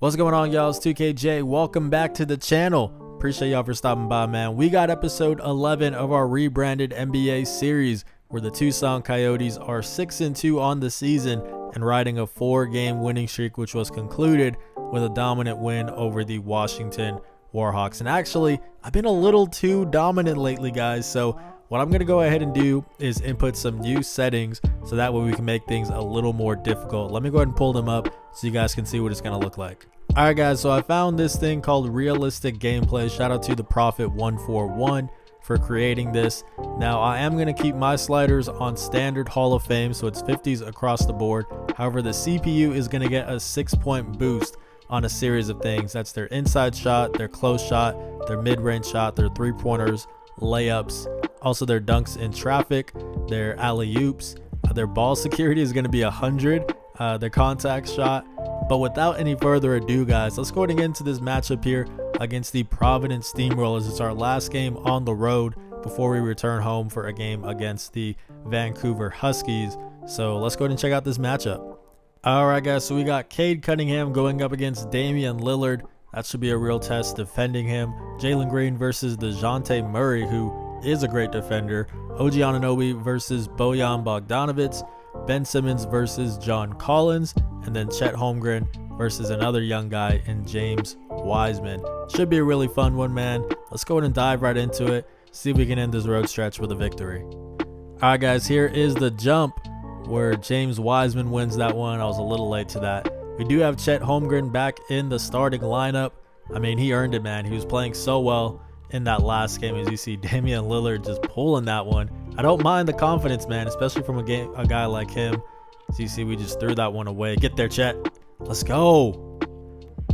What's going on, y'all? It's 2KJ. Welcome back to the channel. Appreciate y'all for stopping by, man. We got episode 11 of our rebranded NBA series where the Tucson Coyotes are 6-2 on the season and riding a 4-game winning streak, which was concluded with a dominant win over the Washington Warhawks. And actually, I've been a little too dominant lately, guys. So what I'm going to go ahead and do is input some new settings so that way we can make things a little more difficult. Let me go ahead and pull them up so you guys can see what it's going to look like. Alright guys, so I found this thing called Realistic Gameplay. Shout out to the Prophet141 for creating this. Now I am going to keep my sliders on standard Hall of Fame, so it's 50s across the board. However, the CPU is going to get a 6-point boost on a series of things. That's their inside shot, their close shot, their mid-range shot, their three-pointers, layups, also their dunks in traffic, their alley-oops. Their ball security is going to be 100, their contact shot. But without any further ado, guys, let's go ahead and get into this matchup here against the Providence Steamrollers. It's our last game on the road before we return home for a game against the Vancouver Huskies. So let's go ahead and check out this matchup. Alright guys, so we got Cade Cunningham going up against Damian Lillard. That should be a real test defending him. Jalen Green versus DeJounte Murray, who is a great defender. OG Anunoby versus Bojan Bogdanovic. Ben Simmons versus John Collins, and then Chet Holmgren versus another young guy in James Wiseman. Should be a really fun one, man. Let's go ahead and dive right into it, see if we can end this road stretch with a victory. Alright guys, here is the jump where James Wiseman wins that one. I was a little late to that. We do have Chet Holmgren back in the starting lineup. I mean, he earned it, man. He was playing so well in that last game. As you see, Damian Lillard just pulling that one. I don't mind the confidence, man, especially from a guy like him. So you see, we just threw that one away. Get there, Chet. Let's go.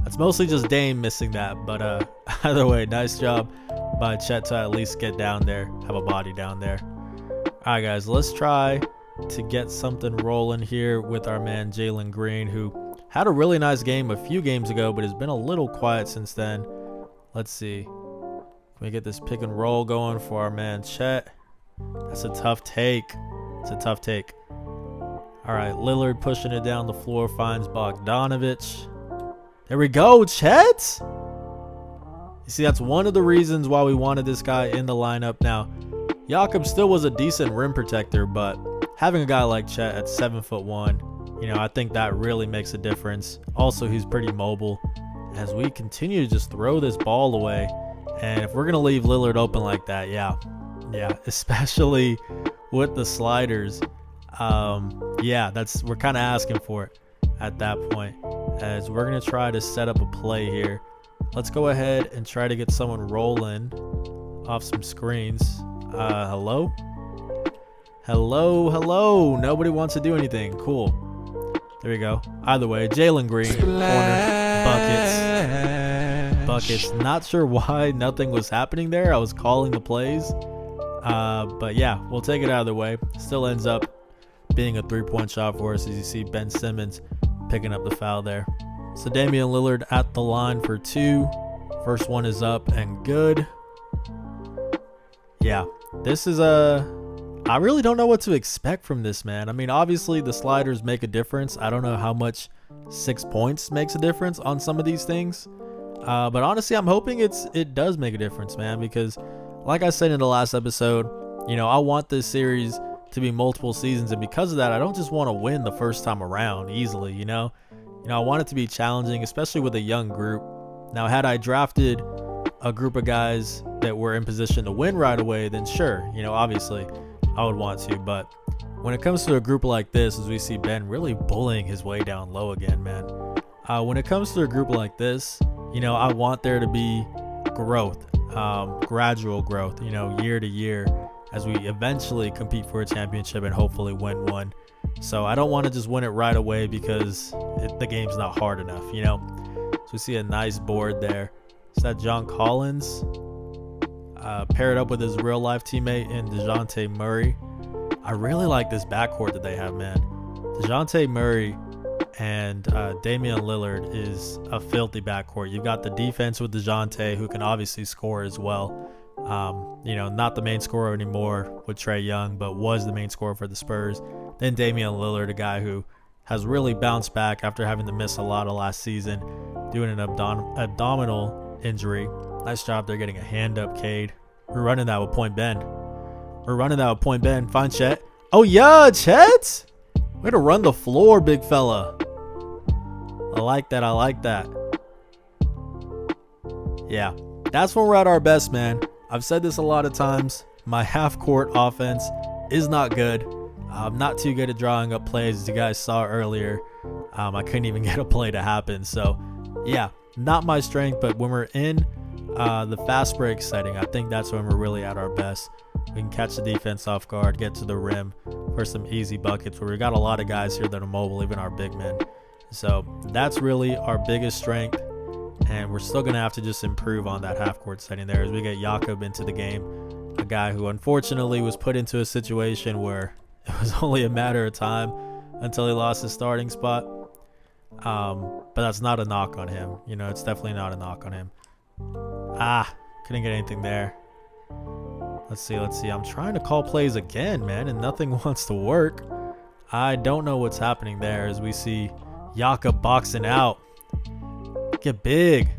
That's mostly just Dame missing that, but either way, nice job by Chet to at least get down there, have a body down there. All right, guys, let's try to get something rolling here with our man Jalen Green, who had a really nice game a few games ago, but has been a little quiet since then. Let's see. Can we get this pick and roll going for our man Chet? That's a tough take. It's a tough take. All right, Lillard pushing it down the floor, finds Bogdanovic. There we go, Chet. You see, that's one of the reasons why we wanted this guy in the lineup. Now, Jakob still was a decent rim protector, but having a guy like Chet at 7'1", you know, I think that really makes a difference. Also, he's pretty mobile. As we continue to just throw this ball away, and if we're gonna leave Lillard open like that, yeah, especially with the sliders, yeah, we're kind of asking for it at that point. As we're gonna try to set up a play here. Let's go ahead and try to get someone rolling off some screens. Hello. Nobody wants to do anything. Cool. There we go. Either way, Jalen Green, corner, buckets. Not sure why nothing was happening there. I was calling the plays. But yeah, we'll take it either way. Still ends up being a 3-point shot for us, as you see Ben Simmons picking up the foul there. So Damian Lillard at the line for 2. First one is up and good. Yeah, this is I really don't know what to expect from this, man. I mean, obviously the sliders make a difference. I don't know how much 6 points makes a difference on some of these things. But honestly, I'm hoping it does make a difference, man, because like I said in the last episode, you know, I want this series to be multiple seasons, and because of that, I don't just want to win the first time around easily, you know, I want it to be challenging, especially with a young group. Now, had I drafted a group of guys that were in position to win right away, then sure, you know, obviously I would want to. But when it comes to a group like this, as we see Ben really bullying his way down low again, man, when it comes to a group like this, you know, I want there to be growth, gradual growth, you know, year to year, as we eventually compete for a championship and hopefully win one. So I don't want to just win it right away because the game's not hard enough, you know. So we see a nice board there. Is that John Collins? Paired up with his real life teammate in DeJounte Murray. I really like this backcourt that they have, man. DeJounte Murray and Damian Lillard is a filthy backcourt. You've got the defense with DeJounte, who can obviously score as well. You know, not the main scorer anymore with Trae Young, but was the main scorer for the Spurs. Then Damian Lillard, a guy who has really bounced back after having to miss a lot of last season, doing an abdominal injury. Nice job there getting a hand up, Cade. We're running that with point bend. Find Chet. Oh, yeah, Chet. Way to run the floor, big fella. I like that. Yeah, that's when we're at our best, man. I've said this a lot of times. My half-court offense is not good. I'm not too good at drawing up plays, as you guys saw earlier. I couldn't even get a play to happen. So, yeah, not my strength. But when we're in the fast break setting, I think that's when we're really at our best. We can catch the defense off guard, get to the rim for some easy buckets, where we got a lot of guys here that are mobile, even our big men. So that's really our biggest strength. And we're still going to have to just improve on that half-court setting there as we get Jakob into the game. A guy who unfortunately was put into a situation where it was only a matter of time until he lost his starting spot. But that's not a knock on him. You know, it's definitely not a knock on him. Couldn't get anything there. Let's see. I'm trying to call plays again, man, and nothing wants to work. I don't know what's happening there as we see Jakob boxing out. Get big.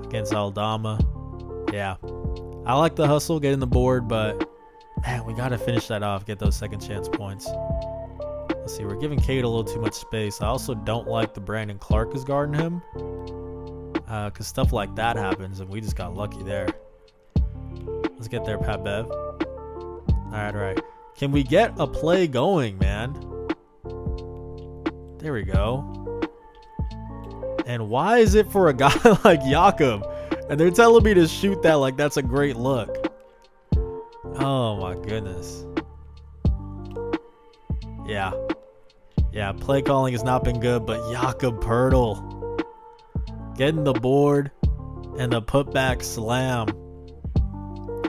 Against Aldama. Yeah. I like the hustle, getting the board, but man, we got to finish that off, get those second chance points. Let's see, we're giving Cade a little too much space. I also don't like the Brandon Clark is guarding him, because stuff like that happens, and we just got lucky there. Let's get there, Pat Bev. All right. Can we get a play going, man? There we go. And why is it for a guy like Jakob? And they're telling me to shoot that like that's a great look. Oh my goodness. Yeah, play calling has not been good, but Jakob Poeltl getting the board and the putback slam.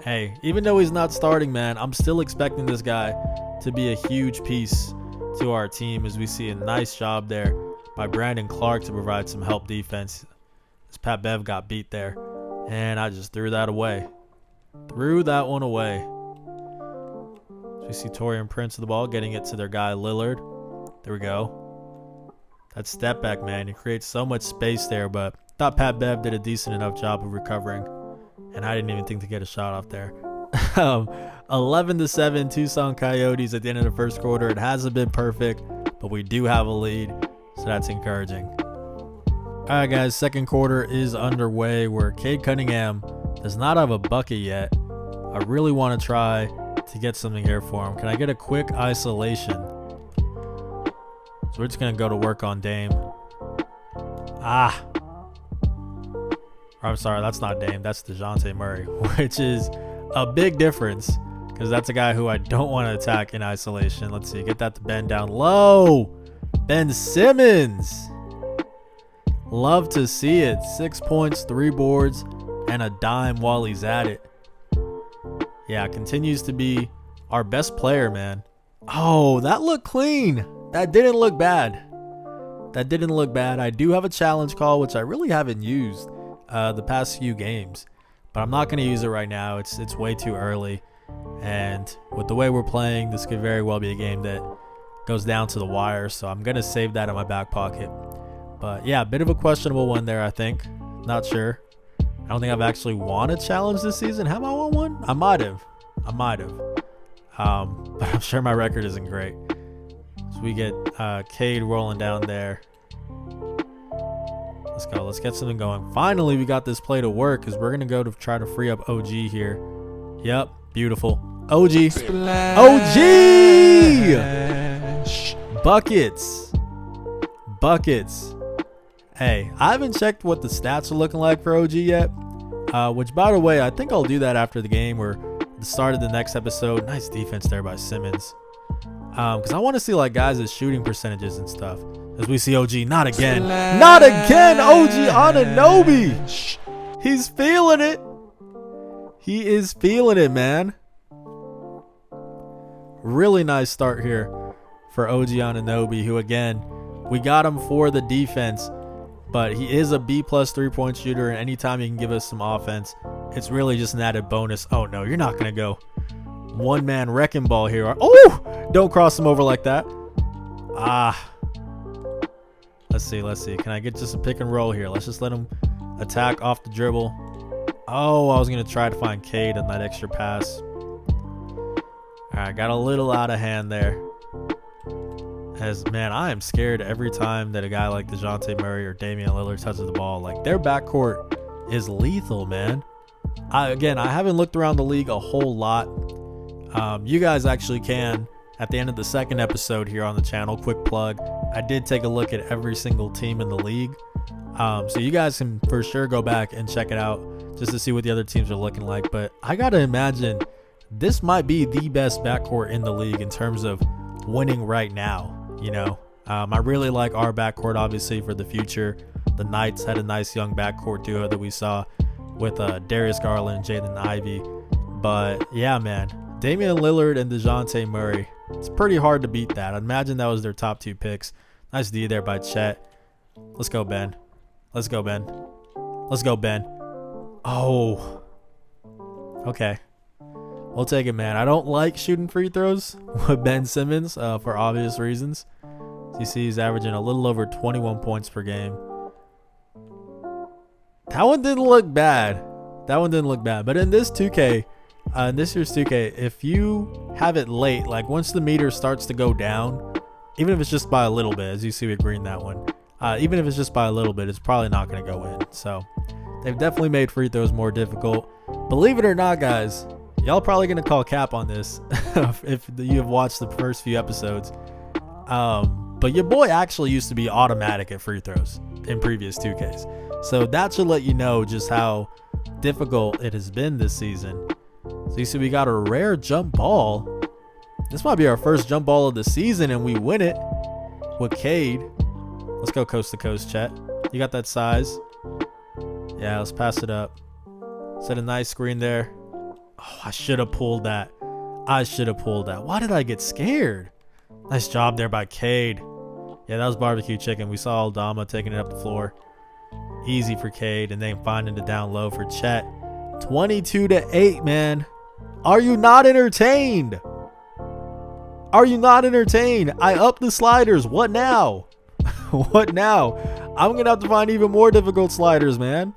Hey, even though he's not starting, man, I'm still expecting this guy to be a huge piece to our team, as we see a nice job there by Brandon Clark to provide some help defense. As Pat Bev got beat there, and I just threw that one away. So we see Taurean Prince of the ball, getting it to their guy Lillard. There we go. That step back, man, it creates so much space there, but I thought Pat Bev did a decent enough job of recovering, and I didn't even think to get a shot off there. 11-7 Tucson Coyotes at the end of the first quarter. It hasn't been perfect, but we do have a lead, so that's encouraging. All right, guys, second quarter is underway where Cade Cunningham does not have a bucket yet. I really want to try to get something here for him. Can I get a quick isolation? So we're just going to go to work on Dame. I'm sorry, that's not Dame. That's DeJounte Murray, which is a big difference because that's a guy who I don't want to attack in isolation. Let's see. Get that to Ben down low. Ben Simmons. Love to see it. 6 points, 3 boards, and a dime while he's at it. Yeah, continues to be our best player, man. Oh, that looked clean. That didn't look bad. I do have a challenge call, which I really haven't used the past few games, but I'm not going to use it right now. It's way too early, and with the way we're playing, this could very well be a game that goes down to the wire, so I'm going to save that in my back pocket. But yeah, a bit of a questionable one there, I think. Not sure. I don't think I've actually won a challenge this season. Have I won one? I might have. But I'm sure my record isn't great. So we get Cade rolling down there. Let's go. Let's get something going. Finally, we got this play to work because we're going to go to try to free up OG here. Yep. Beautiful. OG. OG! Buckets. Hey, I haven't checked what the stats are looking like for OG yet. Which, by the way, I think I'll do that after the game or the start of the next episode. Nice defense there by Simmons. Because I want to see like guys' shooting percentages and stuff. As we see OG, not again, OG Anunoby. He's feeling it. He is feeling it, man. Really nice start here for OG Anunoby, who again, we got him for the defense, but he is a B+ 3-point shooter, and anytime he can give us some offense, it's really just an added bonus. Oh no, you're not gonna go one-man wrecking ball here. Oh, don't cross him over like that. Let's see. Can I get just a pick and roll here? Let's just let him attack off the dribble. Oh, I was going to try to find Cade on that extra pass. All right, got a little out of hand there. Man, I am scared every time that a guy like DeJounte Murray or Damian Lillard touches the ball. Like, their backcourt is lethal, man. I haven't looked around the league a whole lot. You guys actually can at the end of the second episode here on the channel. Quick plug. I did take a look at every single team in the league. So you guys can for sure go back and check it out just to see what the other teams are looking like. But I got to imagine this might be the best backcourt in the league in terms of winning right now. You know, I really like our backcourt, obviously, for the future. The Knights had a nice young backcourt duo that we saw with Darius Garland, Jaden Ivey. But yeah, man, Damian Lillard and DeJounte Murray. It's pretty hard to beat that. I'd imagine that was their top 2 picks. Nice D there by Chet. Let's go, Ben. Let's go, Ben. Let's go, Ben. Oh. Okay. We'll take it, man. I don't like shooting free throws with Ben Simmons for obvious reasons. You see he's averaging a little over 21 points per game. That one didn't look bad. But in this 2K, in this year's 2K, if you have it late, like once the meter starts to go down, even if it's just by a little bit, as you see with green that one, even if it's just by a little bit, it's probably not going to go in. So they've definitely made free throws more difficult. Believe it or not, guys, y'all probably going to call cap on this if you have watched the first few episodes. But your boy actually used to be automatic at free throws in previous 2Ks. So that should let you know just how difficult it has been this season. So you see we got a rare jump ball. This might be our first jump ball of the season and we win it with Cade. Let's go coast to coast, Chet. You got that size. Yeah, let's pass it up. Set a nice screen there. Oh, I should have pulled that. Why did I get scared? Nice job there by Cade. Yeah, that was barbecue chicken. We saw Aldama taking it up the floor. Easy for Cade, and then finding it down low for Chet. 22-8, man. Are you not entertained? I upped the sliders. What now? What now? I'm going to have to find even more difficult sliders, man.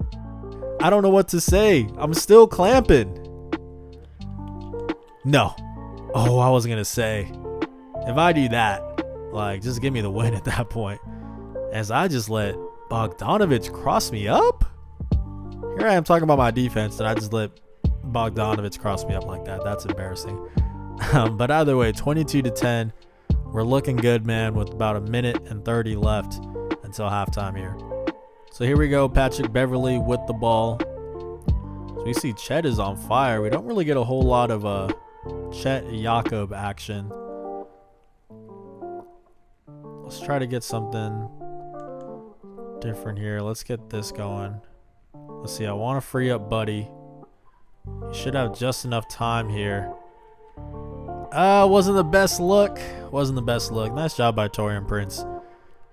I don't know what to say. I'm still clamping. No. Oh, I wasn't going to say. If I do that, like, just give me the win at that point. As I just let Bogdanovic cross me up? Here I am talking about my defense, and I just let Bogdanovic cross me up like that. That's embarrassing. But either way, 22-10. We're looking good, man, with about 1:30 left until halftime here. So here we go, Patrick Beverley with the ball. So we see Chet is on fire. We don't really get a whole lot of Chet Jakob action. Let's try to get something different here. Let's get this going. Let's see. I want to free up Buddy. He should have just enough time here. Wasn't the best look. Nice job by Taurean Prince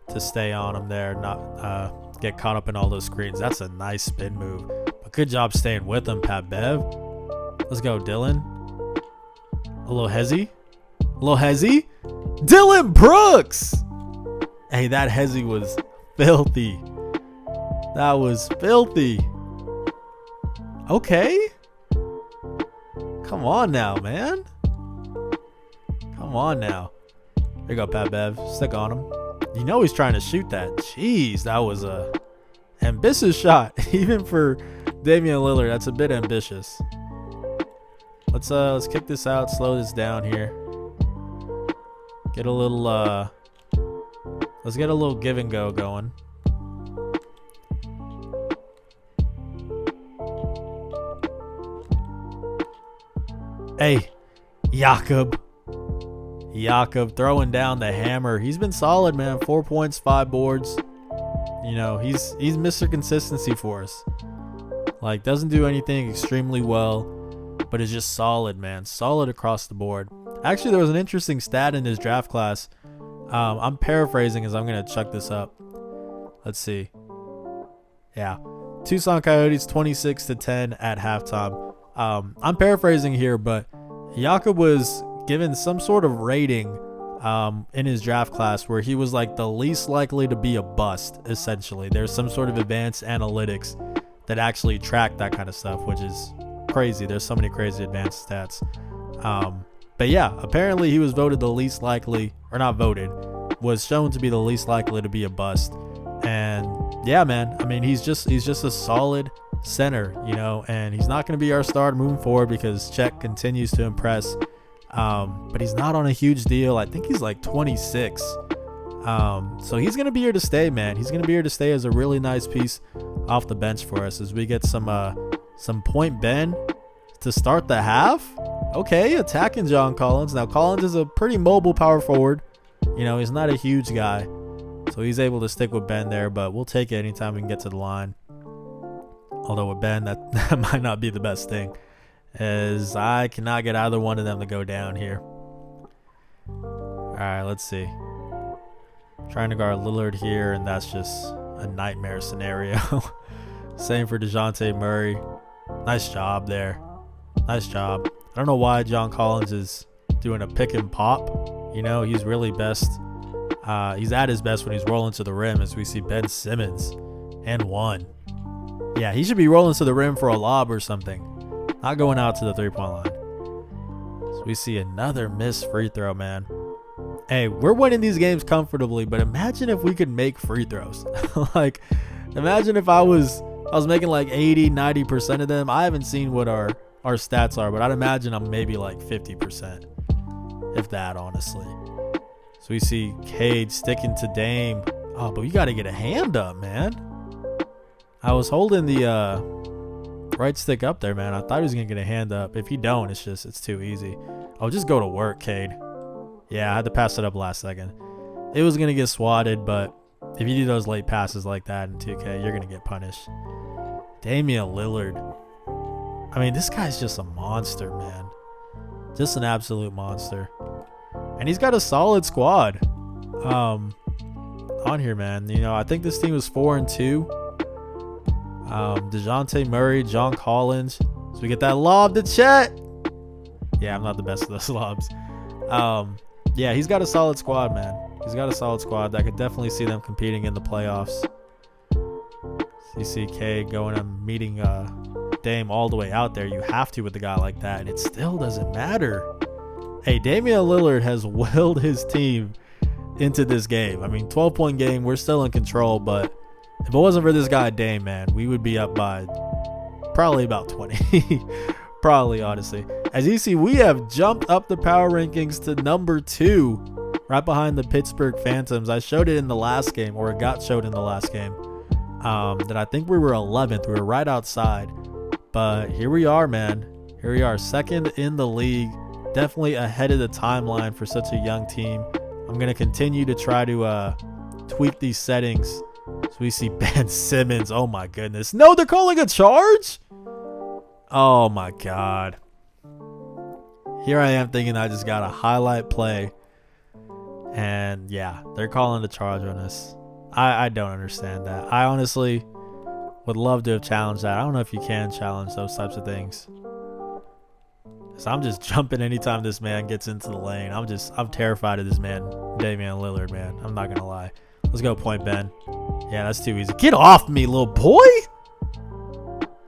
to stay on him there, not get caught up in all those screens. That's a nice spin move. But good job staying with him, Pat Bev. Let's go, Dylan. A little hezzy. Dylan Brooks! Hey, that hezzy was filthy. Okay. Come on now, man. There you go, Pat Bev. Stick on him. You know he's trying to shoot that. Jeez, that was a ambitious shot. Even for Damian Lillard, that's a bit ambitious. Let's kick this out, slow this down here. Get a little let's get a little give and go going. Hey, Jakob throwing down the hammer. He's been solid, man. 4 points, 5 boards. You know, he's Mr. Consistency for us. Like, doesn't do anything extremely well, but is just solid, man. Solid across the board. Actually, there was an interesting stat in his draft class. I'm paraphrasing as I'm going to chuck this up. Let's see. Yeah. Tucson Coyotes 26-10 at halftime. I'm paraphrasing here, but Jakob was given some sort of rating in his draft class where he was like the least likely to be a bust, essentially. There's some sort of advanced analytics that actually track that kind of stuff, which is crazy. There's so many crazy advanced stats. But yeah, apparently he was voted the least likely, or not voted, was shown to be the least likely to be a bust. And yeah, man, I mean, he's just a solid center, you know, and he's not going to be our starter moving forward because Cech continues to impress. But he's not on a huge deal. I think he's like 26. So he's going to be here to stay, man. He's going to be here to stay as a really nice piece off the bench for us as we get some point Ben to start the half. Okay, attacking John Collins. Now, Collins is a pretty mobile power forward. You know, he's not a huge guy. So he's able to stick with Ben there, but we'll take it anytime we can get to the line. Although with Ben, that might not be the best thing, as I cannot get either one of them to go down here. All right, let's see. Trying to guard Lillard here, and that's just a nightmare scenario. Same for DeJounte Murray. Nice job there. Nice job. I don't know why John Collins is doing a pick and pop. You know, he's really best. He's at his best when he's rolling to the rim, as we see Ben Simmons and one. Yeah, he should be rolling to the rim for a lob or something. Not going out to the three-point line. So we see another missed free throw, man. Hey, we're winning these games comfortably, but imagine if we could make free throws. Like, imagine if I was making like 80-90% of them. I haven't seen what our stats are, but I'd imagine I'm maybe like 50%, if that, honestly. So we see Cade sticking to Dame. Oh, but you got to get a hand up, man. I was holding the right stick up there, man. I thought he was going to get a hand up. If you don't, it's too easy. Oh, just go to work, Cade. Yeah, I had to pass it up last second. It was going to get swatted, but if you do those late passes like that in 2K, you're going to get punished. Damian Lillard. I mean, this guy's just a monster, man. Just an absolute monster. And he's got a solid squad on here, man. You know, I think this team was 4-2. DeJounte Murray, John Collins. So we get that lob to Chet. Yeah, I'm not the best of those lobs. Yeah, he's got a solid squad, man. He's got a solid squad. I could definitely see them competing in the playoffs. CCK going and meeting Dame all the way out there. You have to with a guy like that, and it still doesn't matter. Hey, Damian Lillard has willed his team into this game. I mean, 12-point game. We're still in control, but if it wasn't for this guy, Dame, man, we would be up by probably about 20. Probably, honestly. As you see, we have jumped up the power rankings to number 2, right behind the Pittsburgh Phantoms. I showed it in the last game, or it got showed in the last game, that I think we were 11th. We were right outside. But here we are, man. Here we are, second in the league. Definitely ahead of the timeline for such a young team. I'm going to continue to try to tweak these settings. So we see Ben Simmons. Oh, my goodness. No, they're calling a charge? Oh, my God. Here I am thinking I just got a highlight play. And, yeah, they're calling the charge on us. I don't understand that. I honestly would love to have challenged that. I don't know if you can challenge those types of things. So I'm just jumping anytime this man gets into the lane. I'm terrified of this man, Damian Lillard, man. I'm not going to lie. Let's go point Ben. Yeah, that's too easy. Get off me, little boy.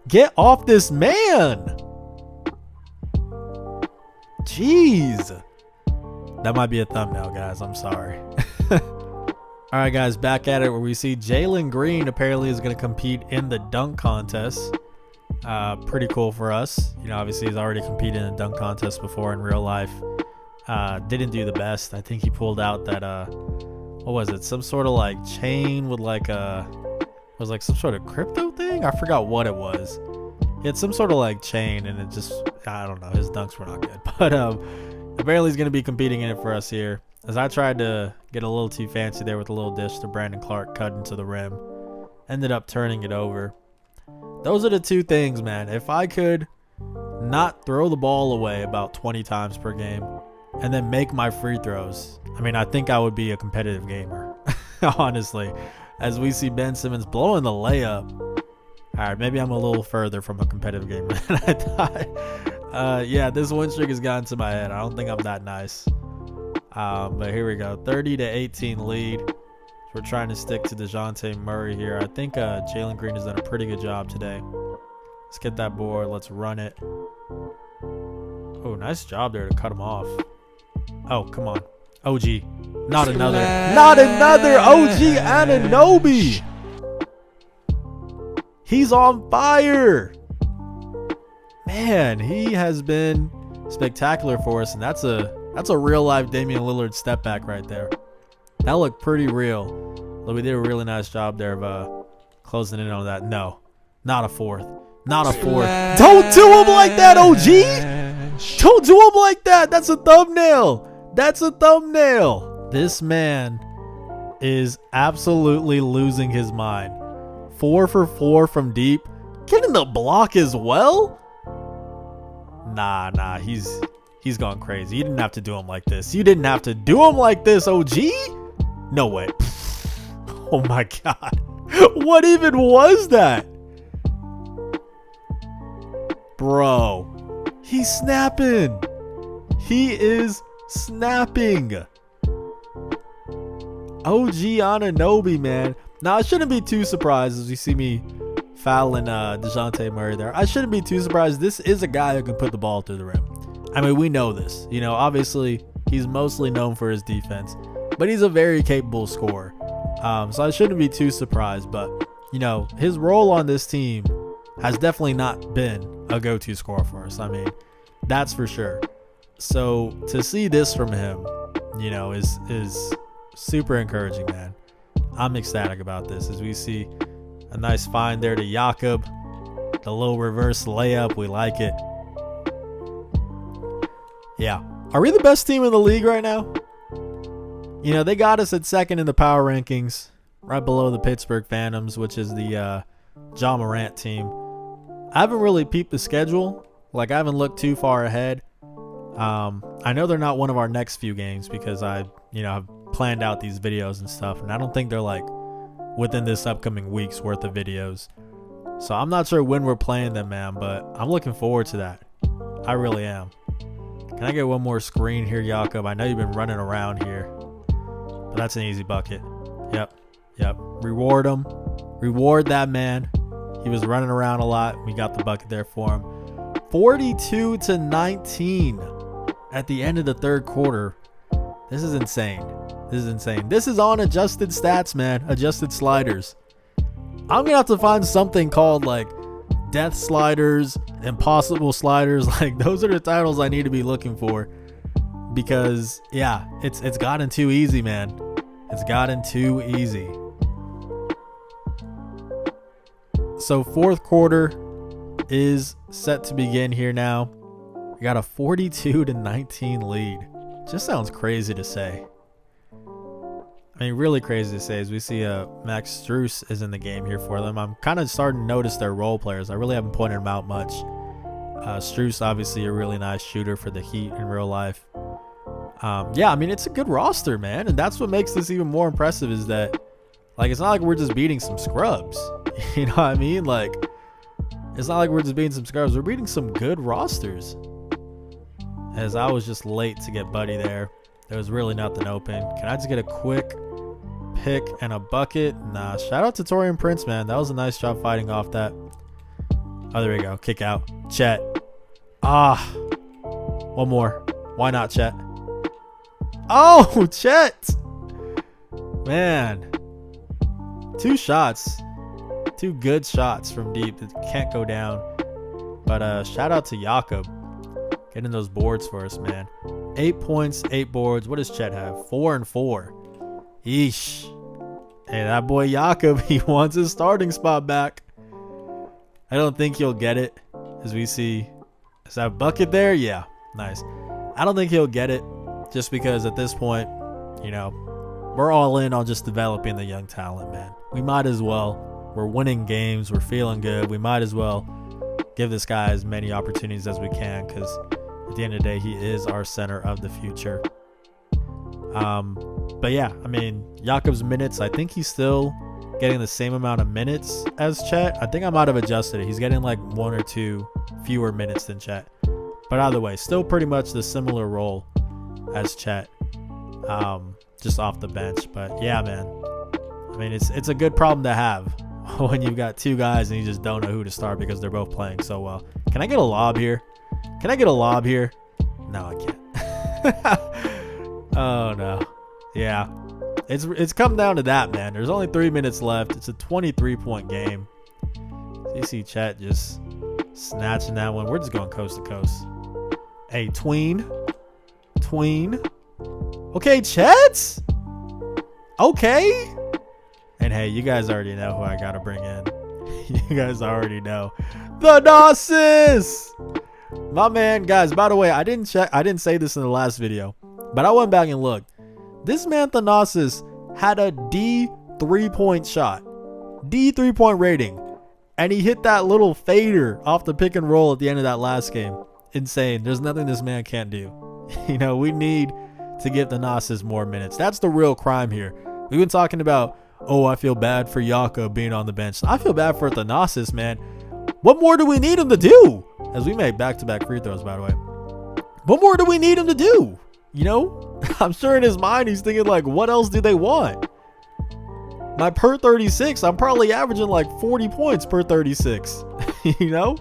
Get off this man. Jeez. That might be a thumbnail, guys. I'm sorry. All right, guys, back at it where we see Jalen Green apparently is going to compete in the dunk contest. Pretty cool for us. You know, obviously he's already competed in a dunk contest before in real life. Didn't do the best. I think he pulled out that, what was it? Some sort of like chain with like was like some sort of crypto thing? I forgot what it was. He had some sort of like chain and it just, I don't know. His dunks were not good. But apparently he's going to be competing in it for us here. As I tried to get a little too fancy there with a little dish to Brandon Clark cut into the rim. Ended up turning it over. Those are the two things, man. If I could not throw the ball away about 20 times per game and then make my free throws, I mean, I think I would be a competitive gamer, honestly. As we see Ben Simmons blowing the layup. All right, maybe I'm a little further from a competitive gamer than I thought. Yeah, this win streak has gotten to my head. I don't think I'm that nice. But here we go. 30-18 lead. We're trying to stick to DeJounte Murray here. I think Jalen Green has done a pretty good job today. Let's get that board. Let's run it. Oh, nice job there to cut him off. Oh, come on. OG. Not another. Not another OG Anunoby. He's on fire. Man, he has been spectacular for us, and that's a real life Damian Lillard step back right there. That looked pretty real. But we did a really nice job there of closing in on that. No, not a fourth. Not a fourth. Don't do him like that, OG. Don't do him like that. That's a thumbnail. That's a thumbnail. This man is absolutely losing his mind. 4 for 4 from deep. Getting the block as well? Nah, he's gone crazy. You didn't have to do him like this. You didn't have to do him like this, OG. No way. Oh my God. What even was that? Bro, he's snapping. He is snapping. OG Anunoby, man. Now, I shouldn't be too surprised as you see me fouling DeJounte Murray there. I shouldn't be too surprised. This is a guy who can put the ball through the rim. I mean, we know this. You know, obviously, he's mostly known for his defense, but he's a very capable scorer. So I shouldn't be too surprised. But, you know, his role on this team has definitely not been a go-to scorer for us. I mean, that's for sure. So to see this from him, you know, is super encouraging, man. I'm ecstatic about this as we see a nice find there to Jakob. The little reverse layup. We like it. Yeah. Are we the best team in the league right now? You know, they got us at second in the power rankings, right below the Pittsburgh Phantoms, which is the Ja Morant team. I haven't really peeped the schedule. Like, I haven't looked too far ahead. I know they're not one of our next few games because I've planned out these videos and stuff, and I don't think they're like within this upcoming week's worth of videos. So I'm not sure when we're playing them, man, but I'm looking forward to that. I really am. Can I get one more screen here, Jakob? I know you've been running around here, but that's an easy bucket. Yep. Reward him. Reward that man. He was running around a lot. We got the bucket there for him. 42-19 at the end of the third quarter. This is insane. This is on adjusted stats, man. Adjusted sliders. I'm going to have to find something called like death sliders, impossible sliders. Like, those are the titles I need to be looking for. Because, yeah, it's gotten too easy, man. It's gotten too easy. So fourth quarter is set to begin here now. We got a 42-19 lead. Just sounds crazy to say. I mean, really crazy to say as we see Max Strus is in the game here for them. I'm kind of starting to notice their role players. I really haven't pointed them out much. Strus, obviously a really nice shooter for the Heat in real life. Yeah, I mean, it's a good roster, man. And that's what makes this even more impressive is that, like, it's not like we're just beating some scrubs. You know what I mean? Like, it's not like we're just beating some scrubs. We're beating some good rosters. As I was just late to get Buddy there. There was really nothing open. Can I just get a quick pick and a bucket? Nah. Shout out to Taurean Prince, man. That was a nice job fighting off that. Oh, there we go. Kick out. Chet. One more. Why not, Chet? Oh, Chet. Man. 2 shots. 2 good shots from deep that can't go down. But shout out to Jakob. Getting those boards for us, man. 8 points, 8 boards. What does Chet have? 4 and 4. Eesh. Hey, that boy Jakob, he wants his starting spot back. I don't think he'll get it. As we see, is that a bucket there? Yeah, nice. I don't think he'll get it just because at this point, you know, we're all in on just developing the young talent, man. We might as well. We're winning games. We're feeling good. We might as well give this guy as many opportunities as we can because at the end of the day, he is our center of the future. But yeah, I mean, Jakob's minutes, I think he's still getting the same amount of minutes as Chet. I think I might have adjusted it. He's getting like 1 or 2 fewer minutes than Chet. But either way, still pretty much the similar role as Chet, just off the bench. But yeah, man, I mean, it's a good problem to have when you've got two guys and you just don't know who to start because they're both playing so well. Can I get a lob here? Can I get a lob here? No, I can't. Oh no. Yeah, it's come down to that, man. There's only 3 minutes left. It's a 23-point game. So you see Chet just snatching that one. We're just going coast to coast. Hey, tween. Okay, Chet. Okay. And hey, you guys already know who I gotta bring in. You guys already know. Thanasis! My man, guys, by the way, I didn't say this in the last video, but I went back and looked. This man Thanasis had a D 3-point shot. D 3-point rating. And he hit that little fader off the pick and roll at the end of that last game. Insane. There's nothing this man can't do. You know, we need to give Thanasis more minutes. That's the real crime here. We've been talking about, oh, I feel bad for Jakob being on the bench. I feel bad for Thanasis, man. What more do we need him to do? As we make back-to-back free throws, by the way. What more do we need him to do? You know? I'm sure in his mind he's thinking, like, what else do they want? My per 36, I'm probably averaging like 40 points per 36. You know?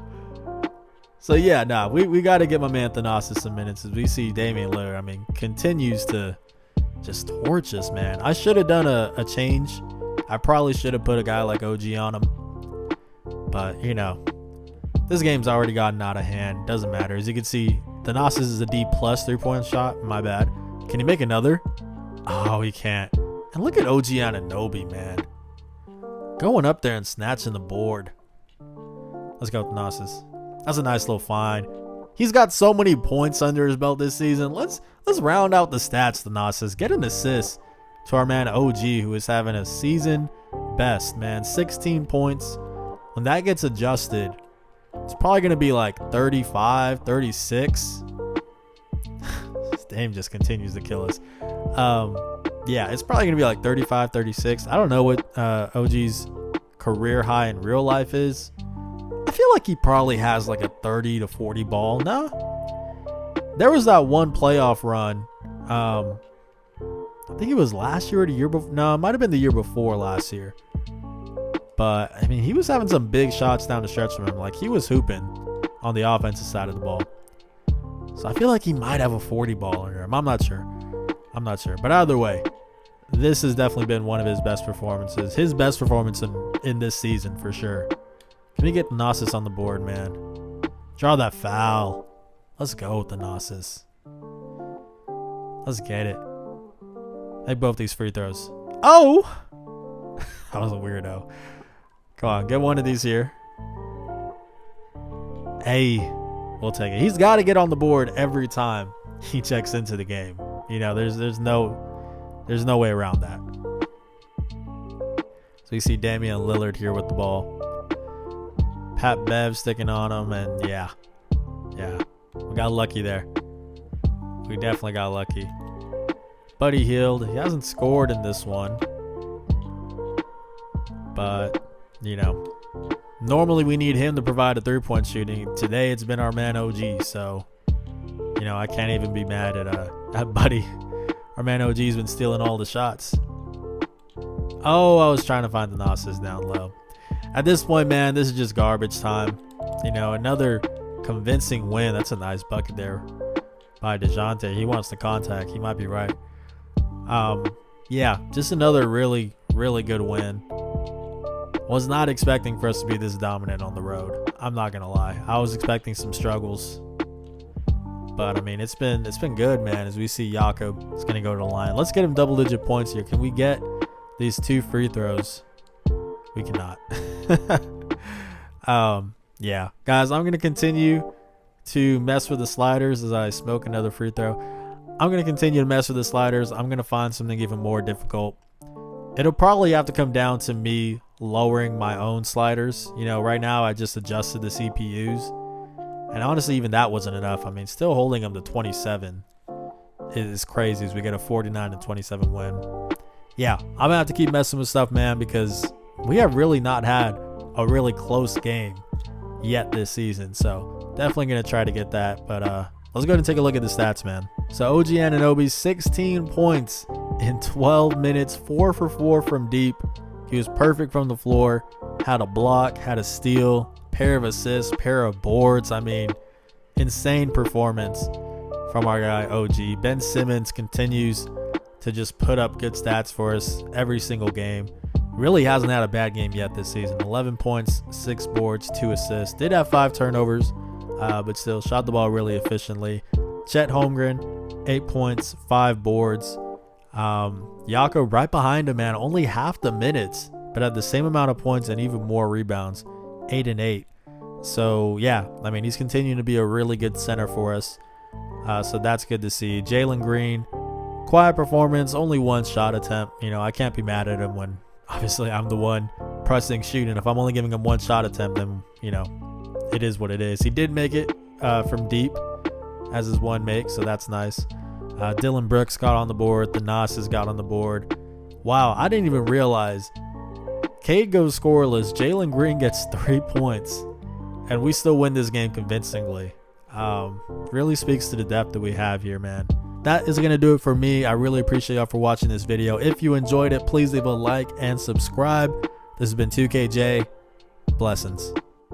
So, yeah, nah, we got to get my man Thanasis some minutes as we see Damian Lillard, I mean, continues to just torch us, man. I should have done a change. I probably should have put a guy like OG on him. But, you know, this game's already gotten out of hand. Doesn't matter. As you can see, Thanasis is a D+ 3-point shot. My bad. Can he make another? Oh, he can't. And look at OG Anunoby, man. Going up there and snatching the board. Let's go, Thanasis. That's a nice little find. He's got so many points under his belt this season. Let's round out the stats, Thanasis. Get an assist to our man OG, who is having a season best, man. 16 points. When that gets adjusted, it's probably going to be like 35, 36. This Dame just continues to kill us. Yeah, it's probably going to be like 35, 36. I don't know what OG's career high in real life is. I feel like he probably has like a 30 to 40 ball. No. There was that one playoff run. I think it was last year or the year before. No, it might have been the year before last year. But, I mean, he was having some big shots down the stretch from him. Like, he was hooping on the offensive side of the ball. So, I feel like he might have a 40 ball under him. I'm not sure. But either way, this has definitely been one of his best performances. His best performance in this season, for sure. Can we get Thanasis on the board, man? Draw that foul. Let's go, Thanasis. Let's get it. Make both these free throws. Oh! I was a weirdo. Come on, get one of these here. Hey, we'll take it. He's got to get on the board every time he checks into the game. You know, there's no way around that. So you see Damian Lillard here with the ball. Pat Bev sticking on him, and yeah, we got lucky there. We definitely got lucky. Buddy Hield, he hasn't scored in this one. But, you know, normally we need him to provide a 3-point shooting. Today it's been our man OG, so, you know, I can't even be mad at Buddy. Our man OG's been stealing all the shots. Oh, I was trying to find Thanasis down low. At this point, man, this is just garbage time. You know, another convincing win. That's a nice bucket there by DeJounte. He wants the contact. He might be right. Yeah, just another really, really good win. Was not expecting for us to be this dominant on the road. I'm not gonna lie. I was expecting some struggles, but I mean, it's been good, man. As we see Jakob is gonna go to the line. Let's get him double-digit points here. Can we get these 2 free throws? We cannot. Yeah, guys, I'm gonna continue to mess with the sliders as I smoke another free throw. I'm gonna continue to mess with the sliders. I'm gonna find something even more difficult. It'll probably have to come down to me lowering my own sliders. You know, right now I just adjusted the CPUs, and honestly, even that wasn't enough. I mean, still holding them to 27 is crazy as we get a 49-27 win. Yeah, I'm gonna have to keep messing with stuff, man, because we have really not had a really close game yet this season. So definitely going to try to get that. But let's go ahead and take a look at the stats, man. So OG Anunoby, 16 points in 12 minutes, 4 for 4 from deep. He was perfect from the floor, had a block, had a steal, pair of assists, pair of boards. I mean, insane performance from our guy OG. Ben Simmons continues to just put up good stats for us every single game. Really hasn't had a bad game yet this season. 11 points, 6 boards, 2 assists. Did have 5 turnovers, but still shot the ball really efficiently. Chet Holmgren, 8 points, 5 boards. Jakob right behind him, man, only half the minutes, but had the same amount of points and even more rebounds, 8 and 8. So yeah, I mean, he's continuing to be a really good center for us. So that's good to see. Jalen Green, quiet performance, only 1 shot attempt. You know, I can't be mad at him when obviously I'm the one pressing shooting. If I'm only giving him 1 shot attempt, then, you know, it is what it is. He did make it from deep as his 1 make, so that's nice. Dylan Brooks got on the board. The Nas's got on the board. Wow, I didn't even realize. Cade goes scoreless. Jalen Green gets 3 points, and we still win this game convincingly. Really speaks to the depth that we have here, man. That is going to do it for me. I really appreciate y'all for watching this video. If you enjoyed it, please leave a like and subscribe. This has been 2KJ. Blessings.